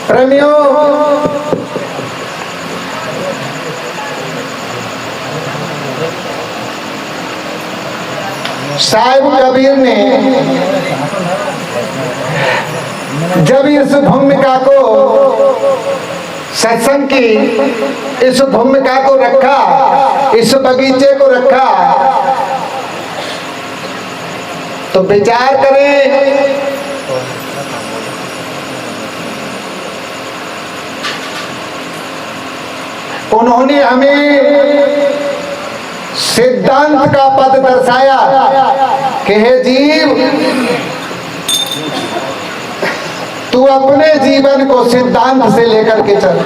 प्रेमियों, साहिब कबीर ने जब इस भूमिका को, सत्संग की इस भूमिका को रखा, इस बगीचे को रखा, तो विचार करें उन्होंने हमें सिद्धांत का पद दर्शाया कि हे जीव, तू अपने जीवन को सिद्धांत से लेकर के चल।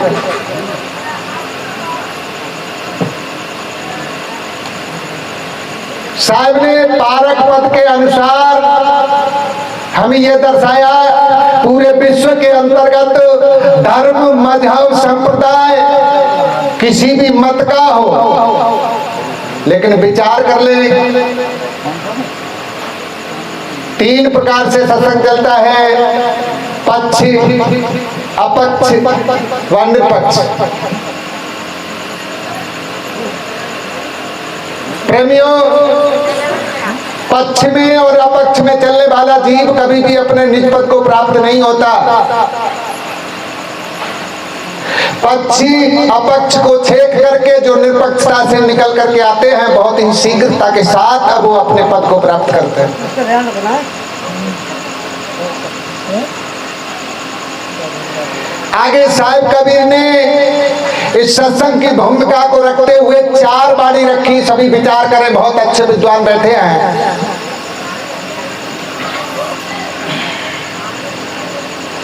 साहब ने पारक पद के अनुसार हमें यह दर्शाया, पूरे विश्व के अंतर्गत धर्म, मजहब, संप्रदाय किसी भी मत का हो, लेकिन विचार कर ले, 3 प्रकार से सत्संग चलता है, पक्षी, अपक्ष व निरपक्ष। प्रेमियों, पक्ष में और अपक्ष में चलने वाला जीव कभी भी अपने निज पद को प्राप्त नहीं होता। पक्षी अपक्ष को छेक करके जो निरपक्षता से निकल करके आते हैं, बहुत ही शीघ्रता के साथ अब वो अपने पद को प्राप्त करते हैं। आगे साहिब कबीर ने इस सत्संग की भूमिका को रखते हुए 4 बाणी रखी। सभी विचार करें, बहुत अच्छे विद्वान बैठे हैं।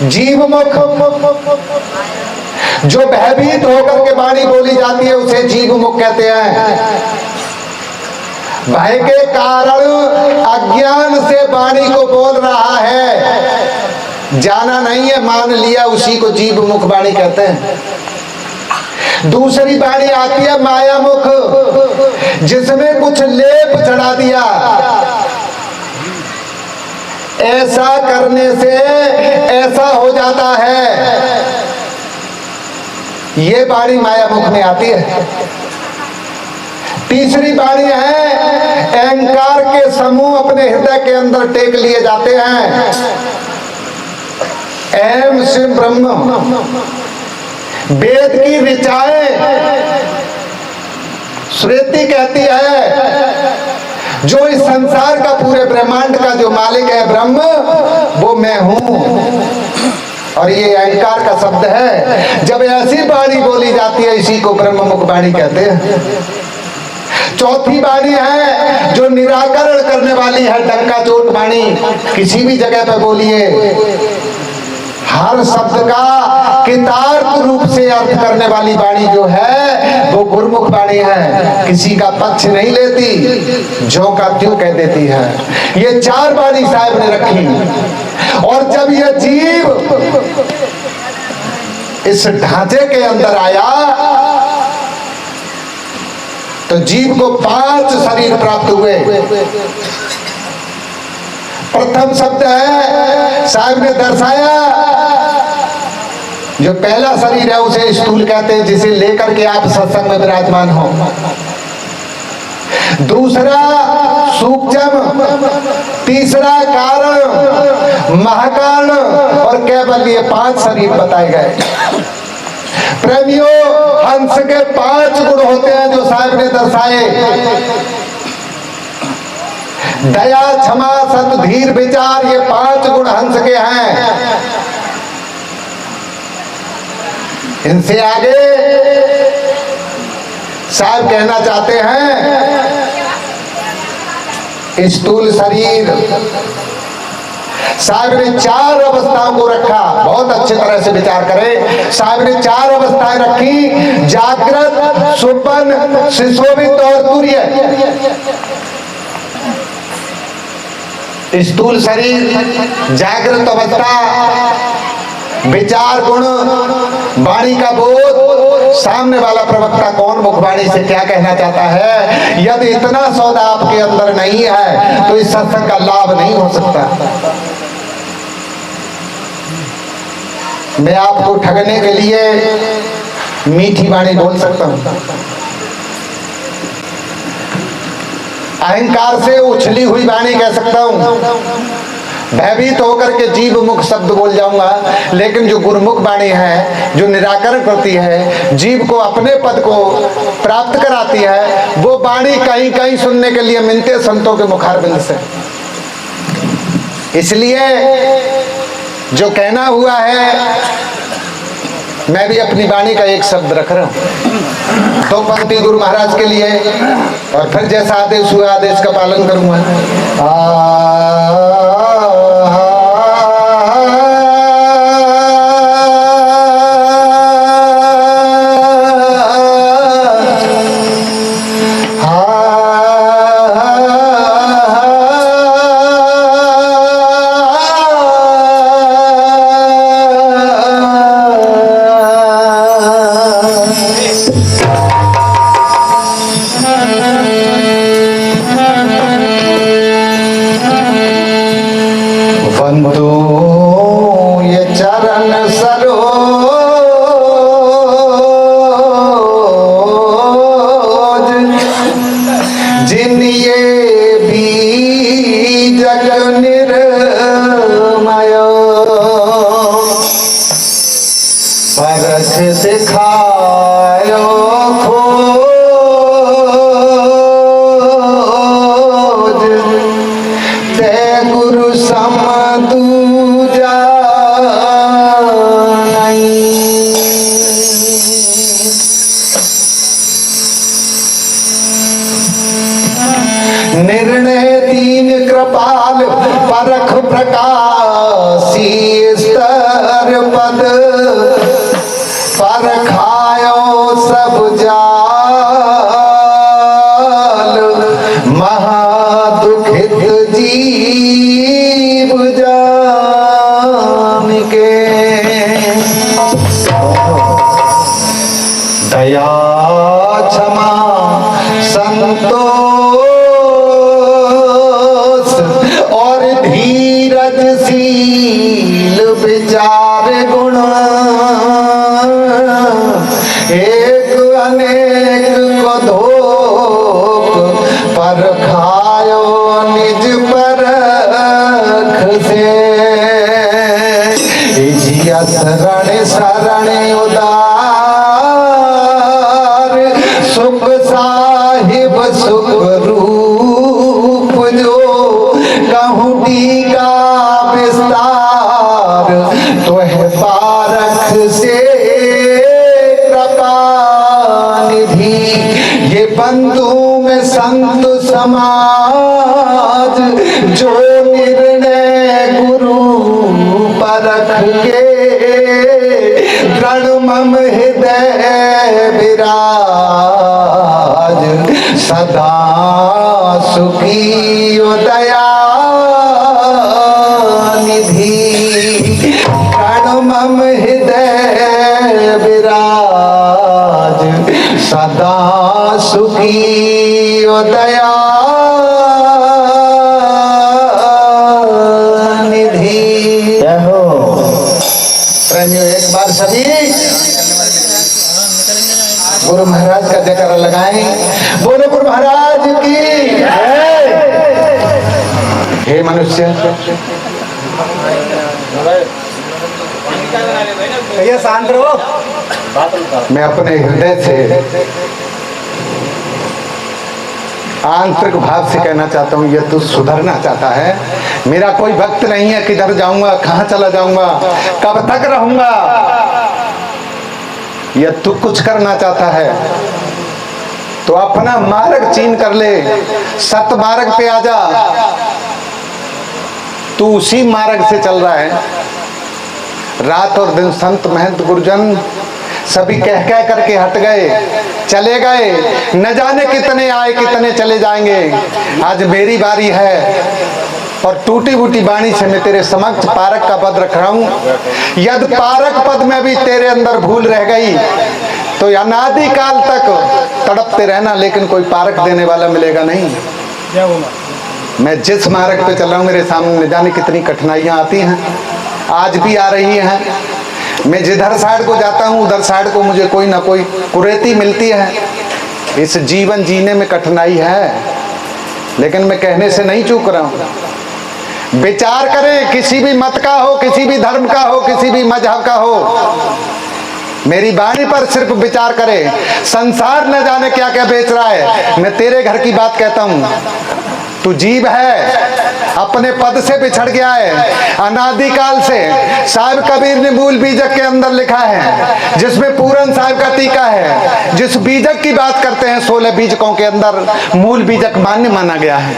जीवमुख, जो भयभीत होकर के वाणी बोली जाती है उसे जीवमुख कहते हैं। भय के कारण अज्ञान से वाणी को बोल रहा है, जाना नहीं है, मान लिया, उसी को जीवमुख वाणी कहते हैं। दूसरी वाणी आती है मायामुख, जिसमें कुछ लेप चढ़ा दिया, ऐसा करने से ऐसा हो जाता है, ये वाणी मायामुख में आती है। तीसरी वाणी है अहंकार के समूह अपने हृदय के अंदर टेक लिए जाते हैं। अहम शिव ब्रह्म, वेद की ऋचाएं, श्रुति कहती है जो इस संसार का, पूरे ब्रह्मांड का जो मालिक है ब्रह्म, वो मैं हूं, और ये अहंकार का शब्द है। जब ऐसी वाणी बोली जाती है, इसी को ब्रह्ममुख वाणी कहते हैं। चौथी वाणी है जो निराकरण करने वाली है, डंका चोट वाणी, किसी भी जगह पर बोलिए, हर शब्द का कितार्थ रूप से अर्थ करने वाली वाणी जो है वो गुरुमुख वाणी है। किसी का पक्ष नहीं लेती, जो का त्यों कह देती है। ये 4 वाणी साहब ने रखी। और जब यह जीव इस ढांचे के अंदर आया तो जीव को 5 शरीर प्राप्त हुए। प्रथम शब्द है, साहब ने दर्शाया, जो पहला शरीर है उसे स्थूल कहते हैं, जिसे लेकर के आप सत्संग में विराजमान हो। दूसरा सूक्ष्म, तीसरा कारण, महाकारण और केवल, ये 5 शरीर बताए गए। प्रेमियों, हंस के 5 गुण होते हैं जो साहब ने दर्शाए। दया, क्षमा, सत, धीर, विचार, ये 5 गुण हंस के हैं। इनसे आगे साहब कहना चाहते हैं स्थूल शरीर। साहब ने 4 अवस्थाओं को रखा, बहुत अच्छी तरह से विचार करें। साहब ने 4 अवस्थाएं रखी, जागृत, सुपन, सुशोभित और तुर्य। स्थूल शरीर, जागृत अवस्था, विचार गुण, वाणी का बोध। सामने वाला प्रवक्ता कौन मुखवाणी से क्या कहना चाहता है, यदि इतना सौदा आपके अंदर नहीं है तो इस सत्संग का लाभ नहीं हो सकता। मैं आपको ठगने के लिए मीठी वाणी बोल सकता हूं, अहंकार से उछली हुई वाणी कह सकता हूं, भयभीत होकर के जीव मुख शब्द बोल जाऊंगा, लेकिन जो गुरुमुख वाणी है, जो निराकरण करती है, जीव को अपने पद को प्राप्त कराती है, वो वाणी कहीं कहीं सुनने के लिए मिलते संतों के मुखारबिंद से। इसलिए जो कहना हुआ है, मैं भी अपनी वाणी का एक शब्द रख रहा हूं, 2 पंक्ति गुरु महाराज के लिए, और फिर जैसा आदेश हुआ आदेश का पालन करूंगा। निर्णय दीन कृपाल परख प्रकाशी स्तर पद परखायो सब जाल महादुखित जीव जान के दया क्षमा संतोष और धीरजशील विचार गुण एक अनेक को धोख पर खायो निज परख से जिया शरण शरण उदार सुख साहिब सुख रूप जो कहूँ टीका विस्तार तो है पारख से कृपा निधि ये बंधु में संत समाज जो निर्णय गुरु परख के दृढ़ मम हृदय विराज सदा सुखी दया निधि दृढ़ मम हृदय विराज सदा सुखी दया निधि। प्रेमियों एक बार सभी गुरु महाराज का जयकारा लगाएं, बोलो गुरु महाराज की जय। हे मनुष्य, शांत रहो। मैं अपने हृदय से आंतरिक भाव से कहना चाहता हूँ, ये तू सुधरना चाहता है। मेरा कोई भक्त नहीं है, किधर जाऊंगा, कहाँ चला जाऊंगा, कब तक रहूंगा। ये तू कुछ करना चाहता है तो अपना मार्ग चीन कर ले, सत मार्ग पे आ जा। तू उसी मार्ग से चल रहा है। रात और दिन संत महंत गुरुजन सभी कह कह करके हट गए, चले गए, न जाने कितने आए कितने चले जाएंगे। आज मेरी बारी है और टूटी फूटी बाणी से मैं तेरे समक्ष पारक का पद रख रहा हूं। यदि पारक पद में भी तेरे अंदर भूल रह गई तो अनादि काल तक तड़पते रहना, लेकिन कोई पारक देने वाला मिलेगा नहीं। मैं जिस मार्ग पे चल रहा हूं, मेरे सामने न जाने कितनी कठिनाइयां आती हैं, आज भी आ रही हैं। मैं जिधर साइड को जाता हूँ उधर साइड को मुझे कोई ना कोई कुरीति मिलती है। इस जीवन जीने में कठिनाई है, लेकिन मैं कहने से नहीं चूक रहा हूँ। विचार करें, किसी भी मत का हो, किसी भी धर्म का हो, किसी भी मजहब का हो, मेरी वाणी पर सिर्फ विचार करें। संसार न जाने क्या क्या बेच रहा है। मैं तेरे घर की बात कहता हूँ, तू जीव है, अपने पद से बिछड़ गया है अनादिकाल से। साहिब कबीर ने मूल बीजक के अंदर लिखा है, जिसमें पूरन साहिब का टीका है। जिस बीजक की बात करते हैं 16 बीजकों के अंदर मूल बीजक मान्य माना गया है।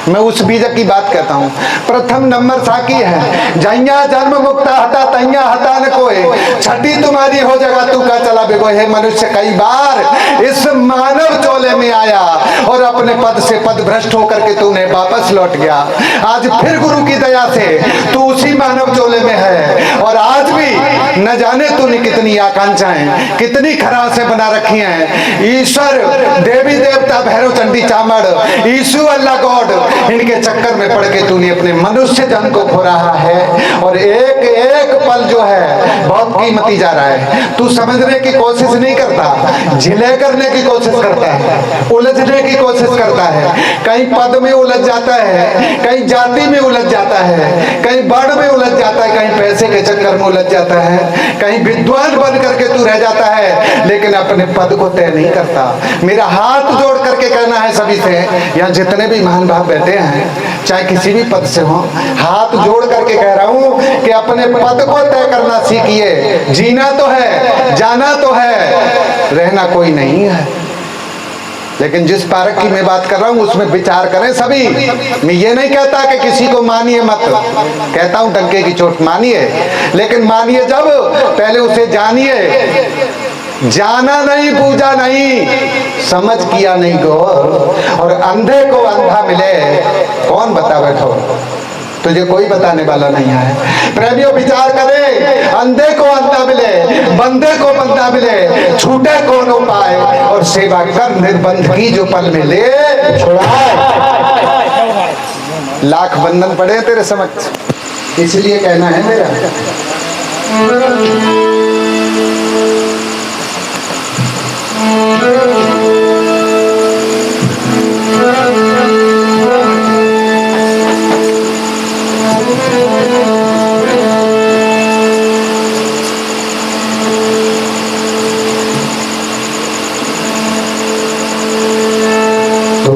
मैं उस बीजक की बात कहता हूँ। प्रथम नंबर साकी है, जैया जन्म मुक्ता हता तैया हता न कोई, छठी तुम्हारी हो जगह तू का चला बेगो। हे मनुष्य, कई बार इस मानव चोले में आया और अपने पद से पद भ्रष्ट होकर के तूने वापस लौट गया। आज फिर गुरु की दया से तू उसी मानव चोले में है, और आज भी न जाने तूने कितनी आकांक्षाएं, कितनी खरासें बना रखी हैं। ईश्वर, देवी देवता, भैरव चंडी चामड़, ईशु, अल्लाह गॉड, इनके चक्कर में पड़ के तूने अपने मनुष्य जन्म को खो रहा है। और एक एक पल जो है बहुत कीमती जा रहा है। तू समझने की कोशिश नहीं करता, झिले करने की कोशिश करता है, उलझने की कोशिश करता है। कहीं पद में उलझ जाता है, कहीं जाति में उलझ जाता है, कहीं बड़ में उलझ जाता है, कहीं पैसे के चक्कर में उलझ जाता है, कहीं विद्वान बन करके तू रह जाता है, लेकिन अपने पद को तय नहीं करता। मेरा हाथ जोड़ करके कहना है सभी से, यहाँ जितने भी महान भाव बैठे हैं, चाहे किसी भी पद से हो, हाथ जोड़ करके कह रहा हूं कि अपने पद को तय करना सीखिए। जीना तो है, जाना तो है, रहना कोई नहीं है। लेकिन जिस पारक की मैं बात कर रहा हूं उसमें विचार करें सभी। मैं ये नहीं कहता कि किसी को मानिए मत, कहता हूं डंके की चोट मानिए, लेकिन मानिए जब पहले उसे जानिए। जाना नहीं, पूजा नहीं, समझ किया नहीं गौर। और अंधे को अंधा मिले, कौन बता बैठो, तुझे कोई बताने वाला नहीं है। प्रेमियों, विचार करें, अंधे को अंधा मिले, बंदे को बंदा मिले, छूटे को न पाए, और सेवा कर निर्बंध की जो पल में ले छुड़ाए। लाख बंधन पड़े तेरे समक्ष, इसलिए कहना है मेरा।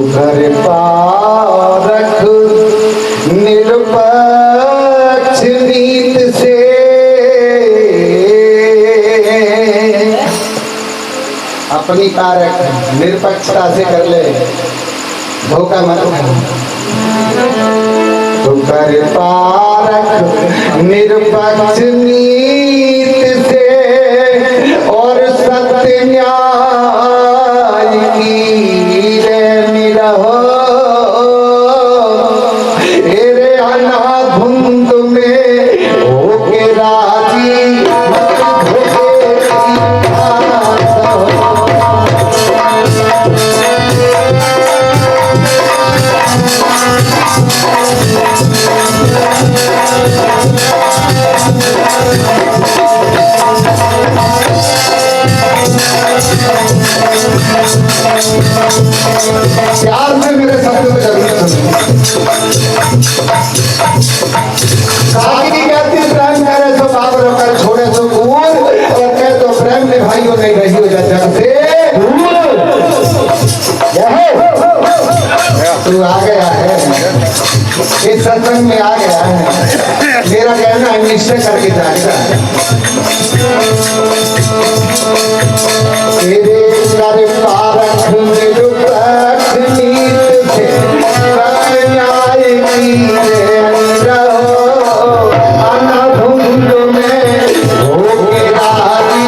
घर पारख निरपक्ष नीत से, अपनी पारख निरपक्षता से कर ले, धोखा मत खा। तो कर पारख निरपक्ष नीत से, और सत्य न्याय की धुंध में होके राजी। प्यार से मेरे शब्द में प्रेम करे तो बाप रोकर छोड़े तो दूर, और कह तो प्रेम निभाइयो नहीं रही हो जग से तू आ गया है, इस सत्संग में आ गया है। मेरा कहना है निश्चय करके जाएगा। तेरे कर पारख निरपक्ष नीत से, सत्य न्याय की रहो, अनधुंध में होके राजी।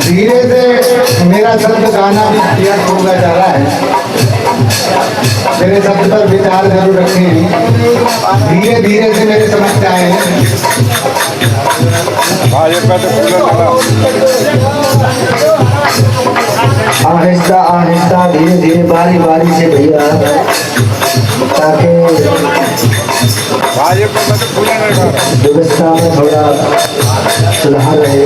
धीरे से मेरा शब्द गाना भी क्लियर होगा जा रहा है। मेरे शब्द पर विचार जरूर रखें, धीरे धीरे से मेरे समझ में आए हैं। आहिस्ता आहिस्ता धीरे धीरे बारी बारी से भैया, ताकि व्यवस्था में थोड़ा सुधार रहे।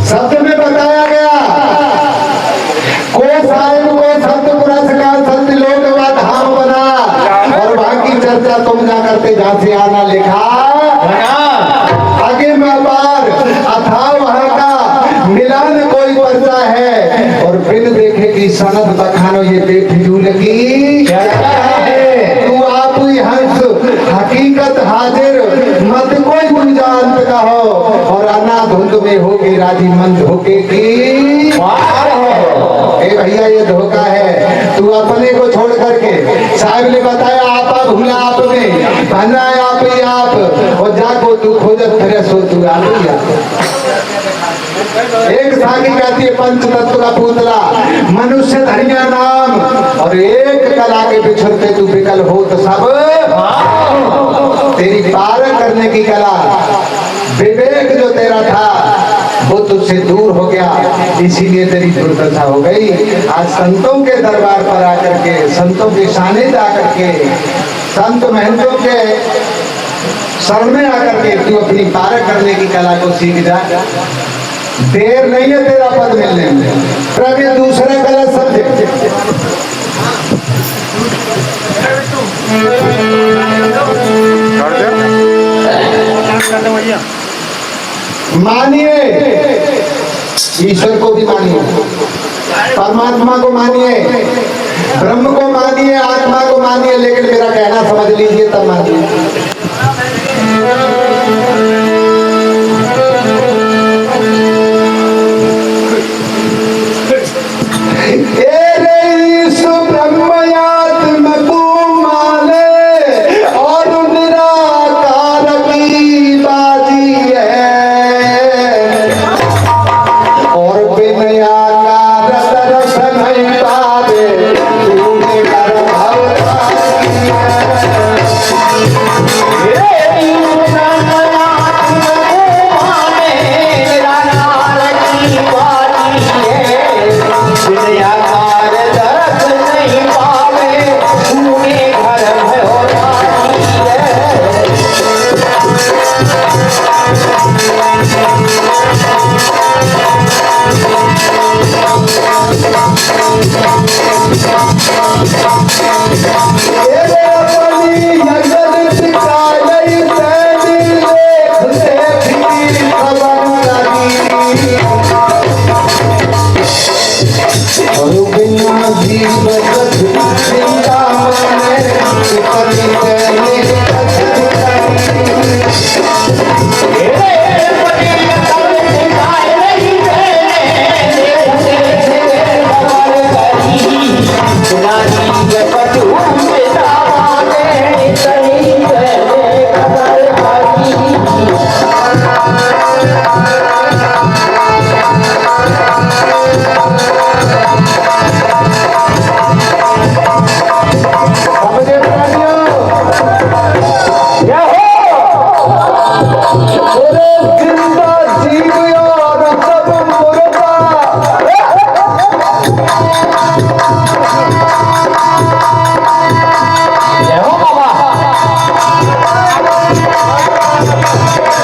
शब्द में बताया गया, को साहिब को संत पुरस्कार संत लोक व धाम बना, और वहां की चर्चा तुम ना करते जहां से आना लिखा आगे में बार अथा वहां का मिलान कोई पर्चा है, और बिन देखे की सनद बखानो ये बेफिजूल की है। तू आप ही हंस हकीकत हाजिर मत कोई गुंजांत कहो, और अना धुंध में होके राजी मंद होके की ए भैया ये धोखा है। तू अपने को छोड़ करके साहब ने बताया आपा भूला आप में बना आप ही आप, और जाको तू खोजत फिरे सो तू आ गया। एक सागी कहती है पंच तत्व का पुतला मनुष्य धनिया नाम, और एक कला के बिछड़ते तू विकल हो तो सब तेरी पार करने की कला विवेक जो तेरा था वो तुझसे दूर हो गया, इसीलिए तेरी दुर्दशा हो गई। आज संतों के दरबार पर आकर के, संतों के सानिध्य आकर के, संत महंतों के शरण में आकर के तू अपनी पार करने की कला को सीख जा। देर नहीं है तेरा पद मिलने में। प्रभु दूसरा गलत समझे, मानिए ईश्वर को भी मानिए, परमात्मा को मानिए, ब्रह्म को मानिए, आत्मा को मानिए, लेकिन मेरा कहना समझ लीजिए तब मानिए।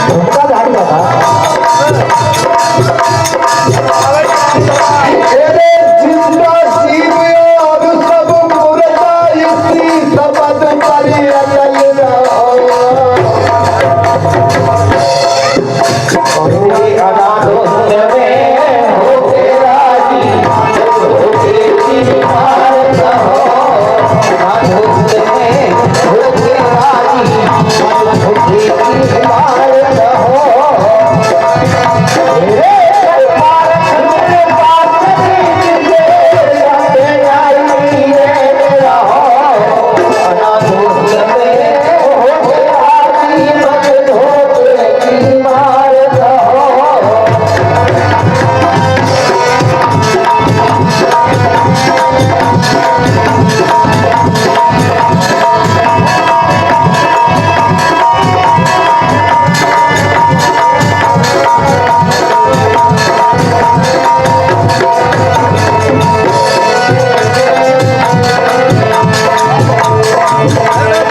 झुमका झाड़ी बाबा तेरे जिंदा जीव और सब मुर्दा इसी शब्द पर अटल रहो। कोई अनाथ में हो तेरा जी हो तेरी भारत हो अनाथ में हो तेरा जी हो तेरी भारत हो तेरे भारत में बात कीजिए सबे आई मेरा हो अनाथ में हो तेरा जी हो तेरी भारत हो।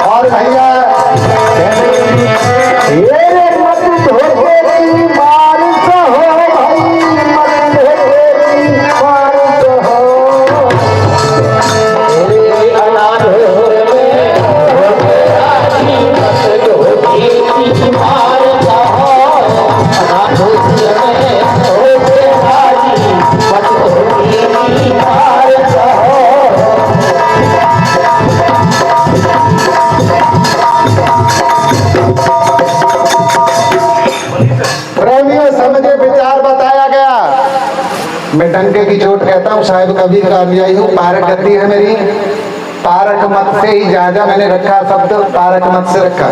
और भैया ये मत धोखे की बारिश हो भाई मत धोखे की बारिश हो तेरे अनाथ में हो तेरा जी मत धोखे की बारिश हो अनाथ में हो तेरा जी मत धोखे की बारिश हो। प्रेमियों समझे विचार बताया गया। मैं डंके की चोट कहता हूँ, साहिब कभी का अनुयायी हूँ। पारक गति है मेरी, पारक मत से ही जाजा मैंने रखा शब्द, पारक मत से रखा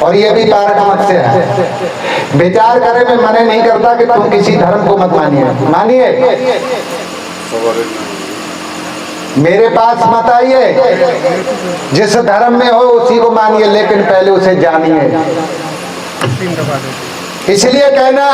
और ये भी पारक मत से है। विचार करे में मने नहीं करता कि तुम किसी धर्म को मत मानिए मेरे पास मत आइए, जिस धर्म में हो उसी को मानिए, लेकिन पहले उसे जानिए। इसलिए कहना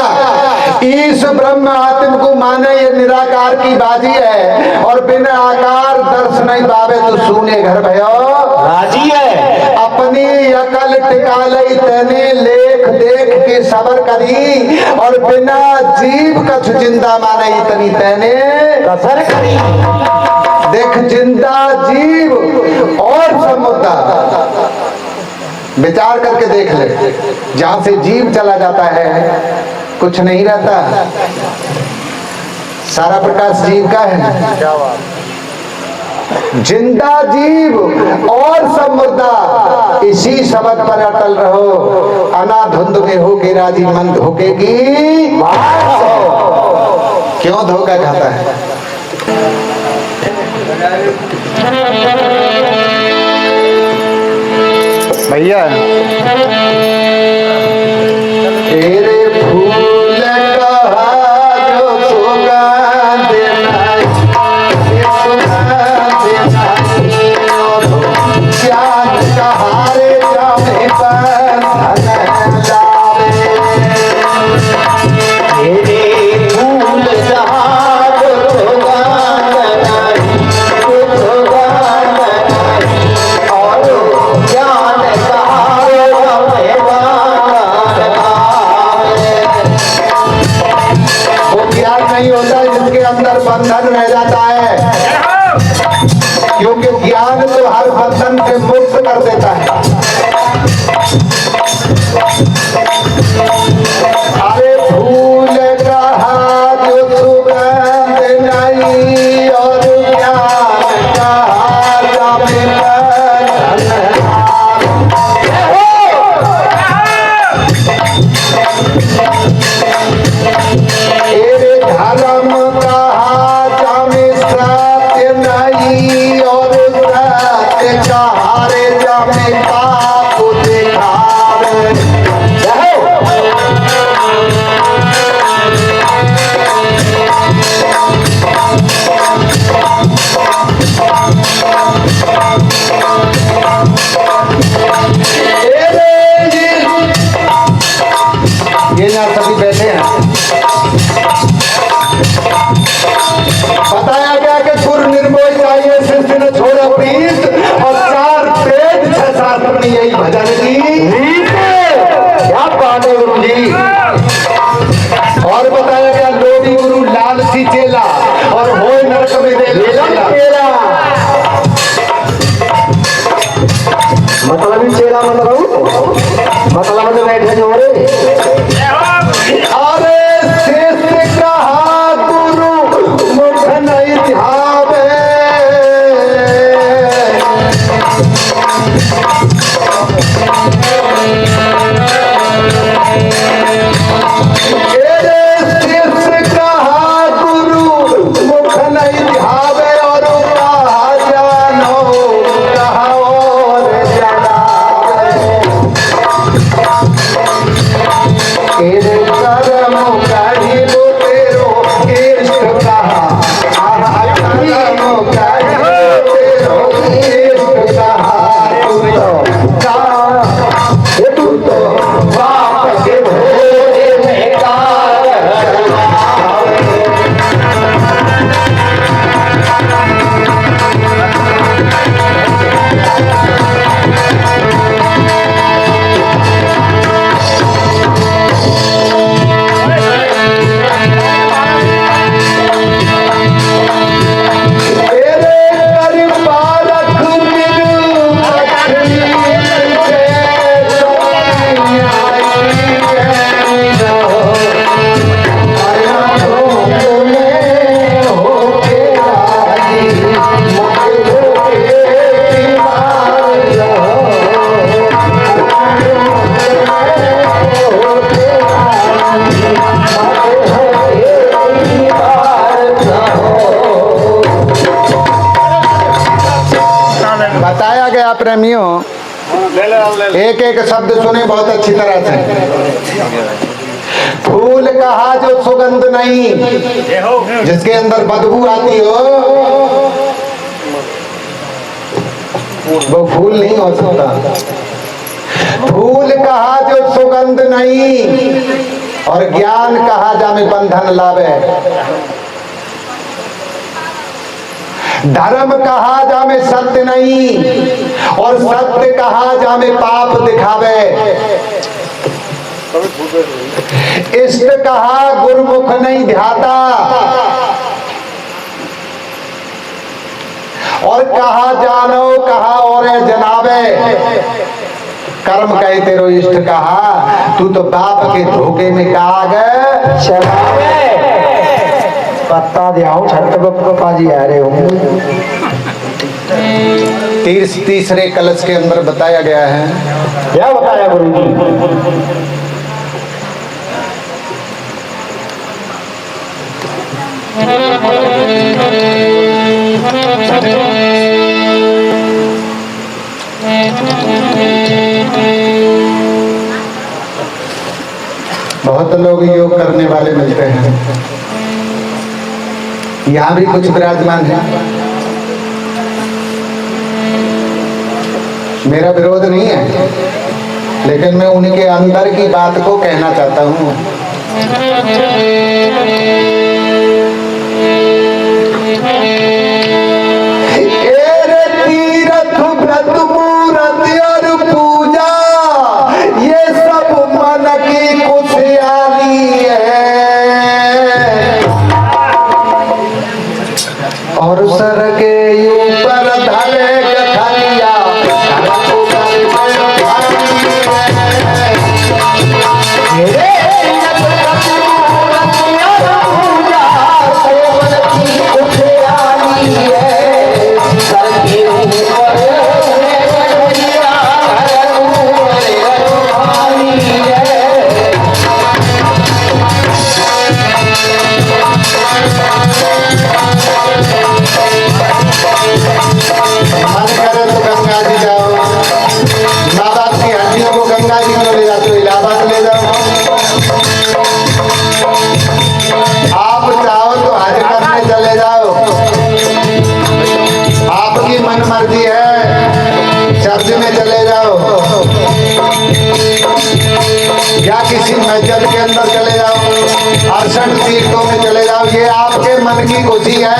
ईश ब्रह्म आत्म को माने ये निराकार की बाजी है और बिना आकार दर्श नहीं पावे तो सूने घर भयो राजी है अपनी अकल टिका लई तने लेख देख के सबर करी और बिना जीव कछ जिंदा माने इतनी तने कसर करी देख जिंदा जीव और समुद्दा विचार करके देख ले, जहां से जीव चला जाता है कुछ नहीं रहता, सारा प्रकाश जीव का है। जिंदा जीव और सब मुर्दा इसी शब्द पर अटल रहो। अनाधुंध में होके राजी मन धोखेगी क्यों धोखा खाता है। भैया तेरे फूल कहा जो सुगंध नहीं, सुगंध नहीं और ज्ञान कहारे जामे बंधन लावे। तेरे फूल जहाँ जो सुगंध नहीं, सुगंध नहीं और ज्ञान कहारे जामे बंधन लावे। वो ज्ञान नहीं होता जिसके अंदर बंधन रह जाता है, क्योंकि ज्ञान तो हर बंधन से मुक्त कर देता है। अरे फूल कहा जो सुगंध नहीं और ज्ञान कहा जामे बंधन तेरे धर्म कहा जामे सत्य नहीं और सत्य कहा रे जामे पाप दिखावे। ये ना सभी बैठे हैं। बताया गया कि सुर निर्मोही चाहिए, शिष्य ने छोड़ा प्रीत और 4 पेट 6 सात बताया गया प्रेमियों, एक एक शब्द सुने बहुत अच्छी तरह से। फूल कहा जो सुगंध नहीं, जिसके अंदर बदबू आती हो, वो फूल नहीं हो सकता। फूल कहा जो सुगंध नहीं, और ज्ञान कहा जामे बंधन लावे। धर्म कहा जामे सत्य नहीं, और सत्य कहा जामे पाप दिखावे। इष्ट कहा गुरुमुख नहीं ध्याता, और कहा जानो कहा और जनावे। कर्म कहे तेरो इष्ट कहा, तू तो बाप के धोखे में काग चलावे। पत्ता दियाओ छठ पप्पा जी आ रहे हो। तीसरे कलश के अंदर बताया गया है, क्या बताया गुरु जी? बहुत लोग योग करने वाले मिलते हैं, यहाँ भी कुछ विराजमान है। मेरा विरोध नहीं है, लेकिन मैं उनके अंदर की बात को कहना चाहता हूँ। तीर्थ व्रत मूर्त और पूजा, ये सब मन की खुशहाली है। और सर के ऊपर धरे गठरिया, मर्जी है। चर्च में चले जाओ या किसी मस्जिद के अंदर चले जाओ, 68 तीर्थों में चले जाओ, ये आपके मन की खुशी है।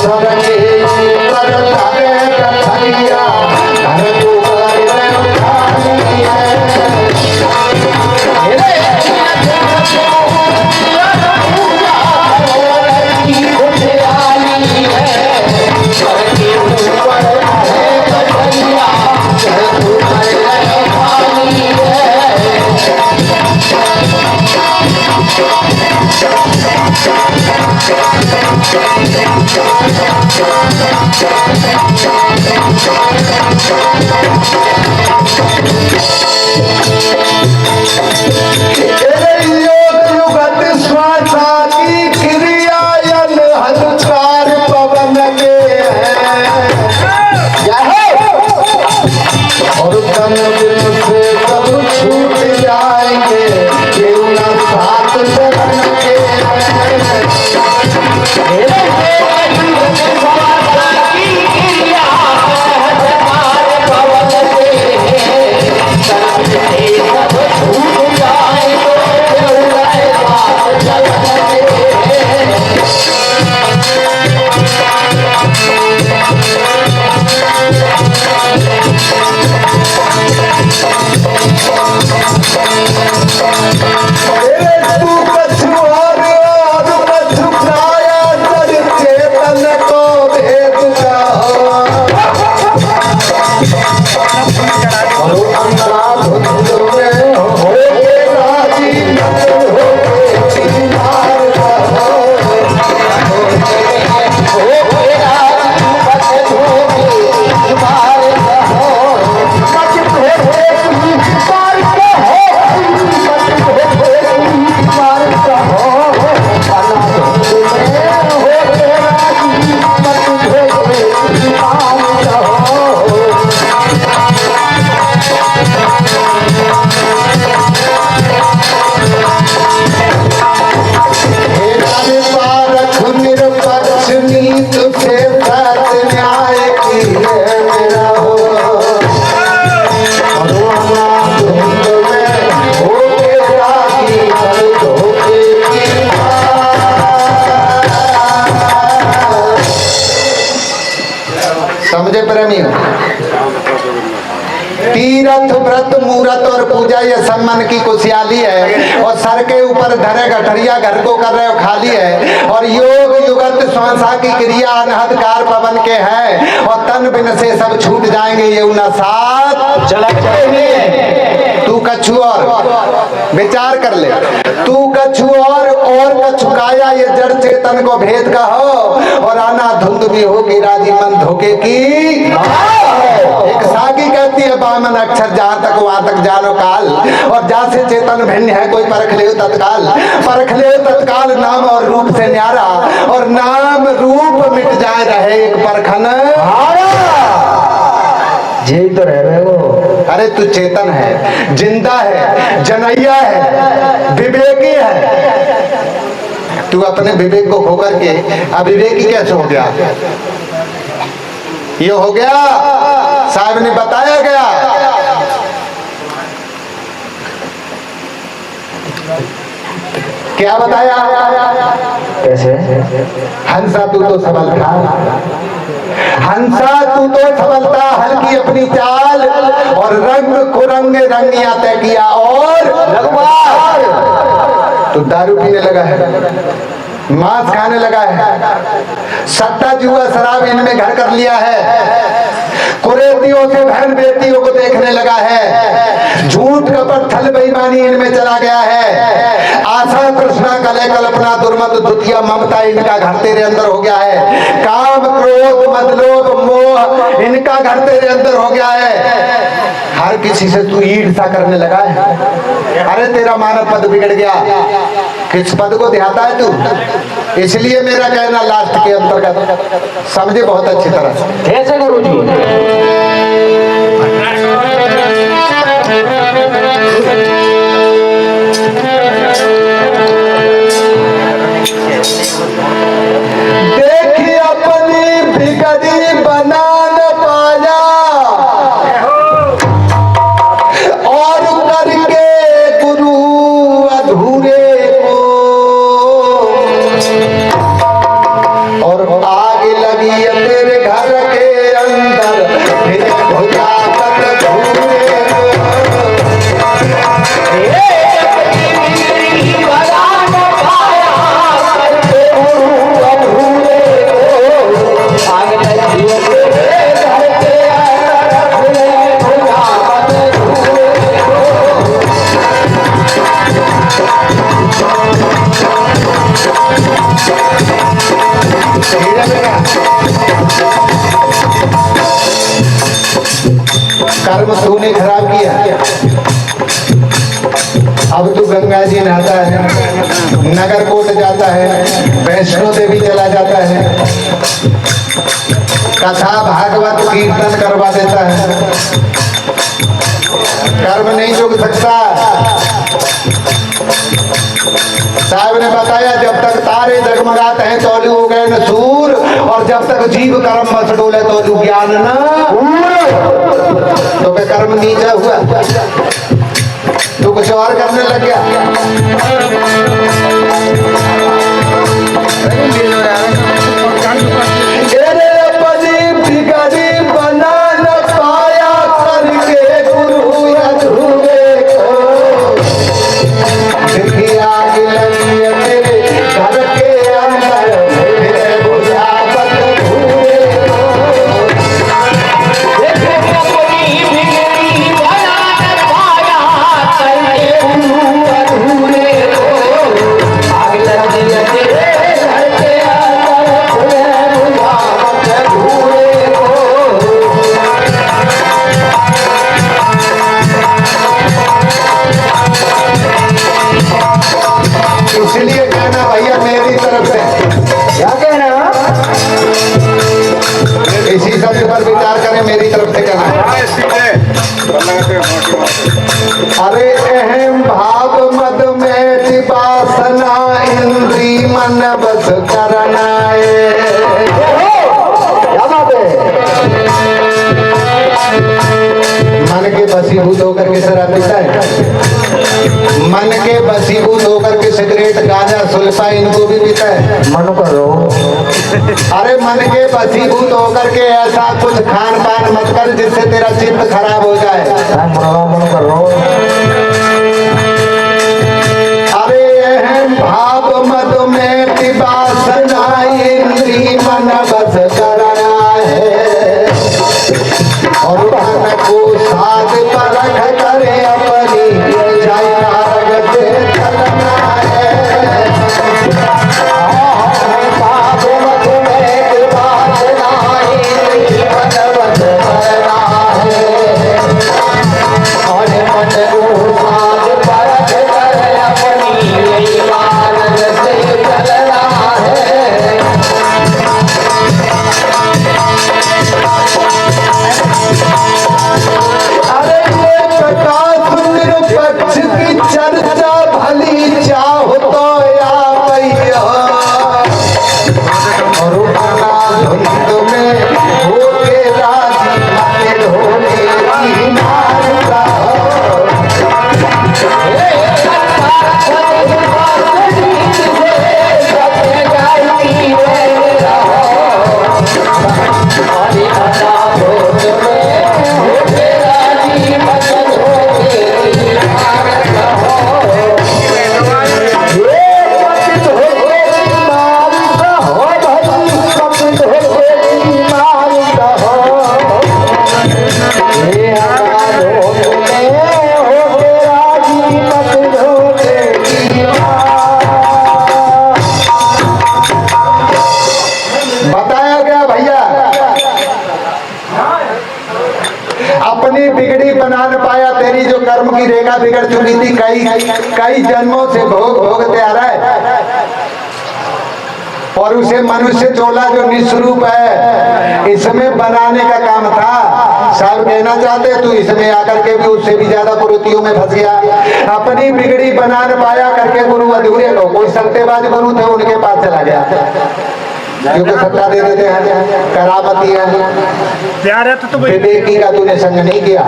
साथ तुझसे सत्य न्याय की है मेरा हो धुंध में होके राखी कल धोखे की समझे प्रेमी? तीर्थ व्रत मूरत और पूजा ये सब मन की खुशहाली है और सर के ऊपर धरे गठरिया घर को कर रहे हो खाली है और योग युगत श्वासा की क्रिया अनहद कार पवन के है और तन बिन से सब छूट जाएंगे ये उनसात तू कछु और विचार कर ले तू कछु और कछुकाया ये जड़ चेतन को भेद का हो और आना धुंध भी होगी राजी मन धोखे की एक सागी कहती है बामन अक्षर जहां तक वहां तक जानो काल और जहां से चेतन भिन्न है कोई परख ले तत्काल नाम और रूप से न्यारा और नाम रूप मिट जाए रहे एक परखन जी तो रहे वो अरे तू चेतन है जिंदा है जनैया है विवेकी है तू अपने विवेक को खो करके अविवेकी कैसे हो गया ये हो गया साहब ने बताया गया क्या बताया कैसे हंसा तू तो सबल था हंसा तू तो सबलता हल्की अपनी चाल और रंग कुरंग रंगिया तय किया और तू दारू पीने लगा है मांस खाने लगा है सट्टा जुआ शराब इनमें घर कर लिया है कुरेतियों से बहन बेटियों को देखने लगा है झूठ कपट छल बेईमानी इनमें चला गया है आशा कृष्णा कले कल्पना दुर्मत द्वितीय ममता इनका घर तेरे अंदर हो गया है काम क्रोध मदलोभ मोह इनका घर तेरे अंदर हो गया है हर किसी से तू ईर्ष्या करने लगा है अरे तेरा मानव पद बिगड़ गया किस पद को ध्याता है तू इसलिए मेरा कहना लास्ट के अंतर्गत समझे बहुत अच्छी तरह से कैसे गुरु देखिए अपनी बिगड़ी बना न पाया और करके गुरु अधूरे को और आग लगी है तेरे घर के अंदर फिर भुजावत धूरे कर्म तूने खराब किया अब तू गंगा जी नहाता है नगर कोट जाता है वैष्णो देवी चला जाता है कथा भागवत कीर्तन करवा देता है कर्म नहीं झुक सकता साहब ने बताया जब तक तारे जगमगाते हैं तोलू हो गए नसूर और जब तक जीव कर्म बस डोले तोलू ज्ञान न तो वे कर्म नीचा हुआ तो कुछ और करने लग गया बना न पाया करके गुरु अधूरे को आग लगी मेरे घर के अंदर फिर बुझावत धूरे इसलिए कहना भैया मेरी तरफ से क्या कहना इसी शब्द पर विचार करें मेरी तरफ से कहना अरे अहम भाव मद में वासना इंद्री मन बस करना है जलसा इनको भी पीता है। मन करो अरे मन के वशीभूत होकर के ऐसा कुछ खान पान मत कर जिससे तेरा चित्त खराब हो जाए। मुर्गा मन करो अरे अहम भाव मद में पिपासना इंद्री मन बस करना है और मन को साध परख करे अपनी जय मार्ग से चलना है। भाव मत में पिपासना इंद्री मन बस करना है और मन को साध परख करे अपनी जय मार्ग से चलना है। अरे ये प्रकाश निरपेक्ष की चर्चा भली चाहो तो या भैया और धुंध में होके राजी मत ढोले की मारता बताया गया भैया। अपनी बिगड़ी बना न पाया, तेरी जो कर्म की रेखा बिगड़ चुकी थी कई जन्मों से भोगते आ रहा है और उसे मनुष्य चोला जो निस्वरूप है इसमें बनाने का काम था। साहब कहना चाहते तू इसमें आकर के भी उससे भी ज्यादा कुरीतियों में फंस गया। अपनी बिगड़ी बना न पाया करके गुरु अधूरे को कोई सत्तेबाज गुरु थे उनके पास चला गया क्योंकि सत्ता दे देते हैं, करामती है। प्यार है तो विवेकी का तूने संग नहीं किया,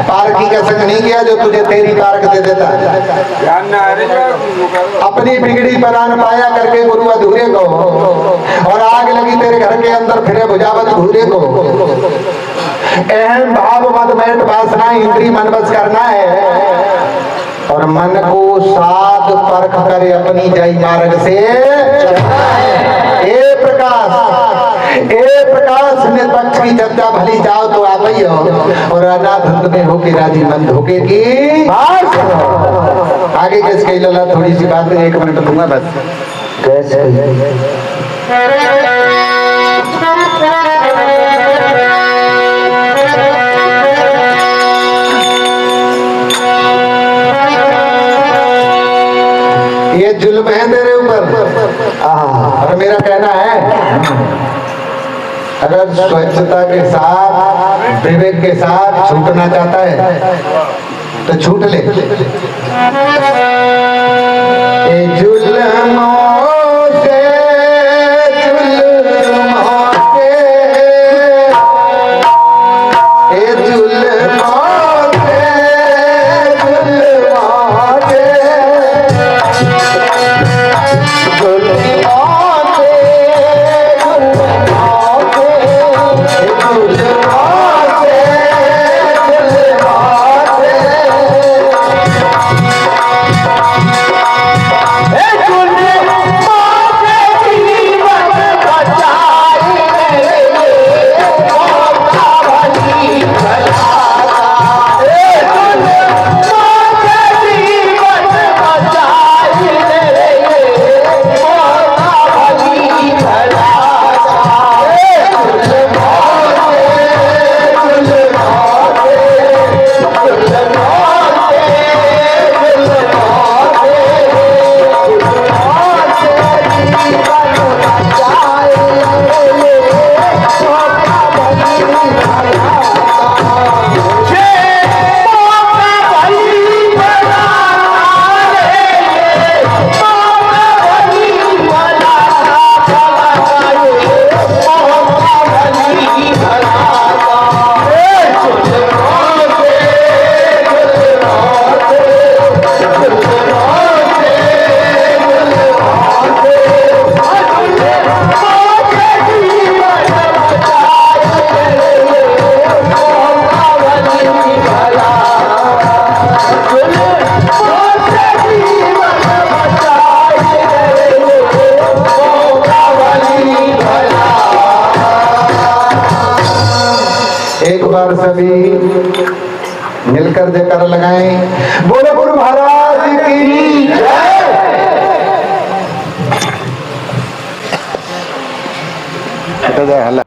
पारखी का संग नहीं किया जो तुझे तेरी पारख दे देता। अपनी बिगड़ी बना न पाया करके गुरु अधूरे को और आग लगी तेरे घर के अंदर फिरे बुझावत भूरे को। अहम भाव मद मैट वासना इंद्री मन बस करना है और मन को साध परख करे अपनी जय मार्ग से चलना है। ए प्रकाश निरपक्ष की चर्चा भली जाओ तो आप ही हो और अनाधुंध में होके राजी मंद होके की आगे कैसे कही लला थोड़ी सी बात में 1 मिनट दूंगा बस। कैसे ये जुल्म है तेरे ऊपर और मेरा कहना है अगर स्वच्छता के साथ विवेक के साथ छूटना चाहता है तो छूट ले। ए जुल्मों से जुल्मों के ए जुल्मों से जुल्मों के जुल्मों बार सभी मिलकर जयकारा लगाएं। बोलो गुरु महाराज की जय।